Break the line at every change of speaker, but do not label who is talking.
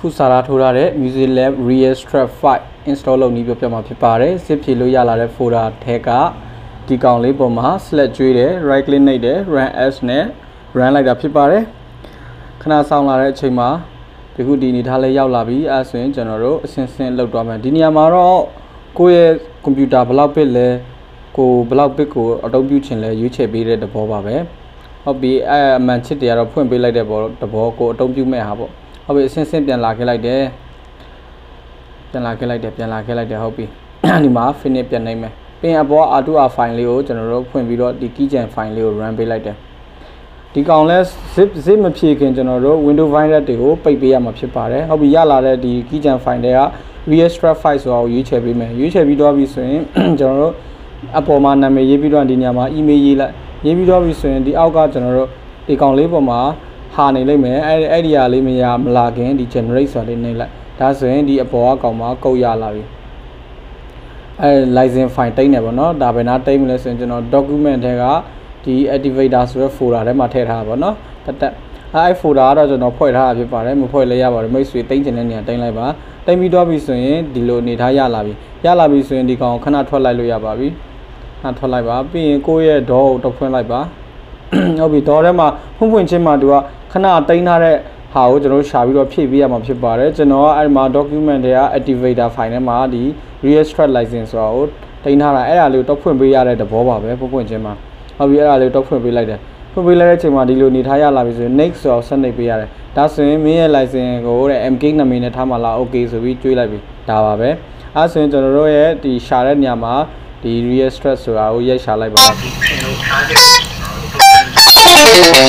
ခုစာရာထိုးထားတဲ့ Music Lab Real Strat 5 install လုပ်ပြီးပြပြမှာဖြစ်ပါတယ်စစ်ဖြေလို့ရလာတဲ့ folder ထဲကဒီကောင်လေးပေါ်မှာ select ကျွေးတယ် right click နှိပ်တယ် run as နဲ့ run လိုက်တာဖြစ်ပါတယ်ခဏဆောင်လာတဲ့အချိန်မှာဒီခုဒီအနေထားလေးရောက်လာပြီအဲဆိုရင်ကျွန်တော်တို့အစင်းစင်းလောက်သွားမယ်ဒီနေရာမှာတော့ကိုယ့်ရဲ့ကွန်ပျူတာဘယ်လောက်ပစ်လဲကိုဘယ်လောက်ပစ်ကိုအသုံးပြုချင်လဲရွေးချယ်ပေးတဲ့သဘောပါပဲဟုတ်ပြီအမှန်ချစ်တွေကတော့ဖွင့်ပေးလိုက်တဲ့သဘောကိုအသုံးပြုမဲ့ဟာပေါ့ဟုတ်ပြီအစင်းစင်းပြန်လာခဲ့လိုက်တယ်ပြန်လာခဲ့လိုက်တယ်ဟုတ်ပြီဒီမှာ finish ပြန်နိုင်မယ်ပြင်အပေါ် R2R file လေးကိုကျွန်တော်တို့ဖွင့်ပြီးတော့ဒီ keygen file လေးကို run ပေးလိုက်တယ်ဒီကောင်လဲ zip မဖြည့်ခင်ကျွန်တော်တို့ window virus တွေကိုပိတ်ပေးရမှာဖြစ်ပါတယ်ဟုတ်ပြီရလာတဲ့ဒီ keygen file တွေက real strat file ဆိုတာကိုရွေးချယ်ပေးမယ်ရွေးချယ်ပြီးတော့ပြီဆိုရင်ကျွန်တော်တို့အပေါ်မှာနာမည်ရေးပြီးတော့ဒီနေရာမှာ email ရေးလိုက်ရေးပြီးတော့ပြီဆိုရင်ဒီအောက်ကကျွန်တော်တို့ဒီကောင်လေးပေါ်မှာဟာနေလိမ့်မယ်အဲ့ဒီဟာလေးမလာခင်ဒီ generate ဆိုတာလေးနှိပ်လိုက်ဒါဆိုရင်ဒီအပေါ်ကကောင်မှာကုတ်ရလာပြီlicense file တိတ်နေပါတော့ဒါပဲနားတိတ်မလဲဆိုရင်ကျွန်တော် document ထဲကဒီ activator ဆိုတဲ့ folder ထဲမှာထည့်ထားပါတော့တက်အဲ့ folder ကတော့ကျွန်တော်ဖွဲ့ထားတာဖြစ်ပါတယ်မဖွဲ့လဲရပါတယ်မိတ်ဆွေတိတ်ချင်တဲ့နေရာတိတ်လိုက်ပါတိတ်ပြီးတော့ပြီဆိုရင်ဒီလိုအနေထားရလာပြီဆိုရင်ဒီကောင်ခဏထွက်လိုက်လို့ရပါပြီထွက်လိုက်ပါပြီးရင်ကိုယ့်ရဲ့ DAW ကိုတော့ဖွင့်လိုက်ပါဟုတ်ပြီ DAW ထဲမှာဖွင့်ချင်းမှာသူကခဏတိတ်ထားတဲ့ဟာကိုကျွန်တော်ရှာပြီးတော့ဖြည့်ပေးရမှာဖြစ်ပါတယ်ကျွန်တော်ကအဲ့မှာ document တွေက activator file ထဲမှာဒီ real strat license ဆိုတာကိုတင်ထားတာအဲ့ဒါလေးကိုတော့ဖွင့်ပေးရတဲ့သဘောပါပဲဖွင့်ချင်းမှာဟုတ်ပြီအဲ့ဒါလေးကိုတော့ဖွင့်ပေးလိုက်တယ်ဖွင့်ပေးလိုက်တဲ့အချိန်မှာဒီလိုနေထားရလာပြီဆိုရင် next ဆိုတော့ဆက်နေပေးရတယ်ဒါဆိုရင်မင်းရဲ့ license ကိုတဲ့ MK နာမည်နဲ့ထားမှလား okay ဆိုပြီးကျွေးလိုက်ပြီဒါပါပဲအဲ့ဆိုရင်ကျွန်တော်တို့ရဲ့ဒီရှာတဲ့နေရာမှာဒီ real strat ဆိုတာကိုရိုက်ရှာလိုက်ပါ